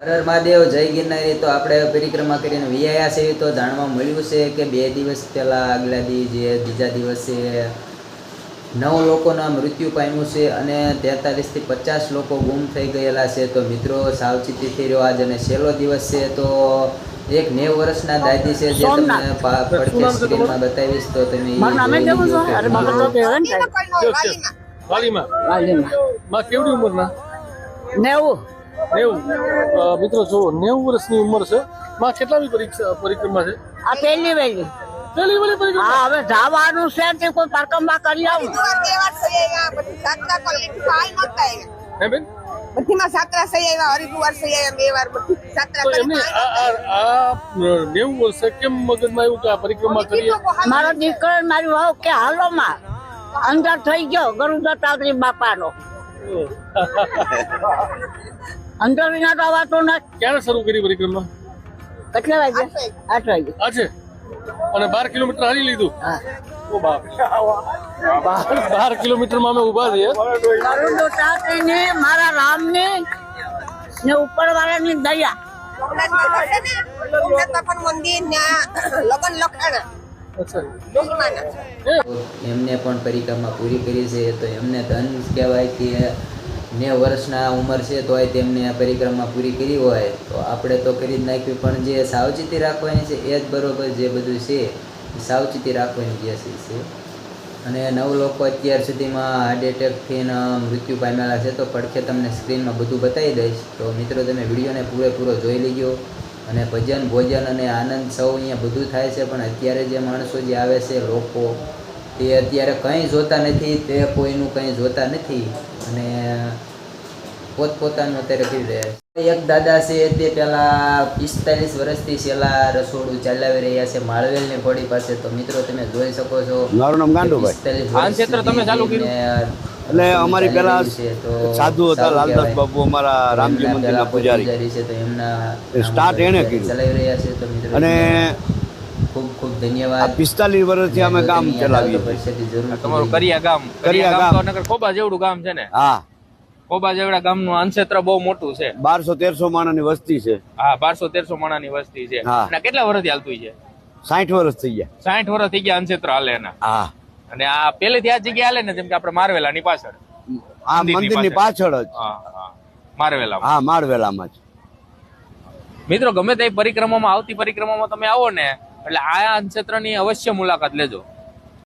હર હર મહાદેવ, જય ગિરનારી। તો આપણે પરિક્રમા કરીને વિયાયા છે તો જાણવા મળ્યું છે કે 2 દિવસ પહેલાં આગલા બીજા દિવસે 9 લોકોના મૃત્યુ પામ્યું છે અને 43 થી 50 લોકો ગુમ થઈ ગયેલા છે। તો મિત્રો સાવચેતીથી રહ્યો। આજ અને છેલ્લો દિવસ છે તો એક 90 વર્ષના દાદી છે જે તમને પડખે સ્ક્રીનમાં બતાવીશ તો તમે એ જોઈ લીધો કે કેવડી ઉંમરના 90 મિત્રો જો 90 વર્ષની ઉંમર છે। માં કેટલામી પરિક્રમા છે? આ પહેલી વેલી પરિક્રમા। હા, હવે જવાનું છે તે કોઈ પરિક્રમા કરી આવું હે બેન? બધીમાં સાત્રા સહી આવ્યા, હરિદ્વાર સહી આવ્યા, 2 વાર બધી સાત્રા તો કરી એમને આ 90 વર્ષે કેમ મગજમાં આવ્યું કે આ પરિક્રમા કરીએ? મારો દીકરો મારી વહુ કે હાલો માં અંદર થઈ ગયો ગરુદત્તાત્રી બાપાનો અંદર વિના તો વાતો નથી। ક્યારે શરૂ કરી પરિક્રમા? કેટલા વાગે? 8 વાગે। આજે અને 12 કિલોમીટર હાલી લીધું? હા, ઓ બાપ, 12 કિલોમીટરમાં અમે ઉભા છીએ। ગરુદત્તાત્રીની મારા રામની ને ઉપરવાળાની દયા મંદિર લગન લખાણા એમને પણ પરિક્રમા પૂરી કરી છે તો એમને ધન કહેવાય કે 90 વર્ષના ઉંમર છે તોય તેમને આ પરિક્રમા પૂરી કરી હોય તો આપણે તો કરી જ નાખ્યું, પણ જે સાવચેતી રાખવાની છે એ જ બરોબર, જે બધું છે એ સાવચેતી રાખવાની જે છે। અને 9 લોકો અત્યાર સુધીમાં હાર્ટ એટેકથી મૃત્યુ પામેલા છે તો પડખે તમને સ્ક્રીનમાં બધું બતાવી દઈશ। તો મિત્રો તમે વિડીયોને પૂરેપૂરો જોઈ લેજો અને ભજન ભોજન અને આનંદ સૌ અહીંયા બધું થાય છે, પણ અત્યારે જે માણસો જે આવે છે લોકો તે અત્યારે કંઈ જોતા નથી, તે કોઈનું કંઈ જોતા નથી અને પોતપોતાનું અત્યારે કરી રહ્યા છે। એક દાદા છે તે પહેલાં 45 વર્ષથી છેલ્લા રસોડું ચલાવી રહ્યા છે માળવેલની પડી પાસે। તો મિત્રો તમે જોઈ શકો છો, મારું નામ ગાંડુભાઈ। આ ક્ષેત્ર તમે ચાલુ કર્યું? એટલે અમારી પેલા સાધુ હતા લાલદાસ બાપુ, અમારા રામજી મંદિરના પૂજારી છે તો એમના સ્ટાર્ટ એને કર્યું ચલાવી રહ્યા છે। તો મિત્રો અને ખૂબ ખૂબ ધન્યવાદ। 45 વર્ષથી અમે કામ ચલાવીએ જરૂર તમારું કરિયા ગામ તો નગર ખોબા જેવડું ગામ છે ને? હા, ખોબા જેવડા ગામનું અનક્ષેત્ર બહુ મોટું છે। 1200-1300 માણસની વસ્તી છે। હા, 1200-1300 માણાની વસ્તી છે। હા। અને કેટલા વર્ષથી હાલતું છે? 60 વર્ષ થઈ ગયા। 60 વર્ષ થઈ ગયા અનક્ષેત્ર હાલે એના। હા, અને આ પેલેથી આ જગ્યા હાલે ને, જેમ કે આપણે મારવેલાની પાછળ, આ મંદિરની પાછળ જ। મારવેલામાં। હા, માળવેલામાં જ। મિત્રો ગમે તે પરિક્રમામાં આવતી પરિક્રમામાં તમે આવો ને એટલે આ અનક્ષેત્રની અવશ્ય મુલાકાત લેજો।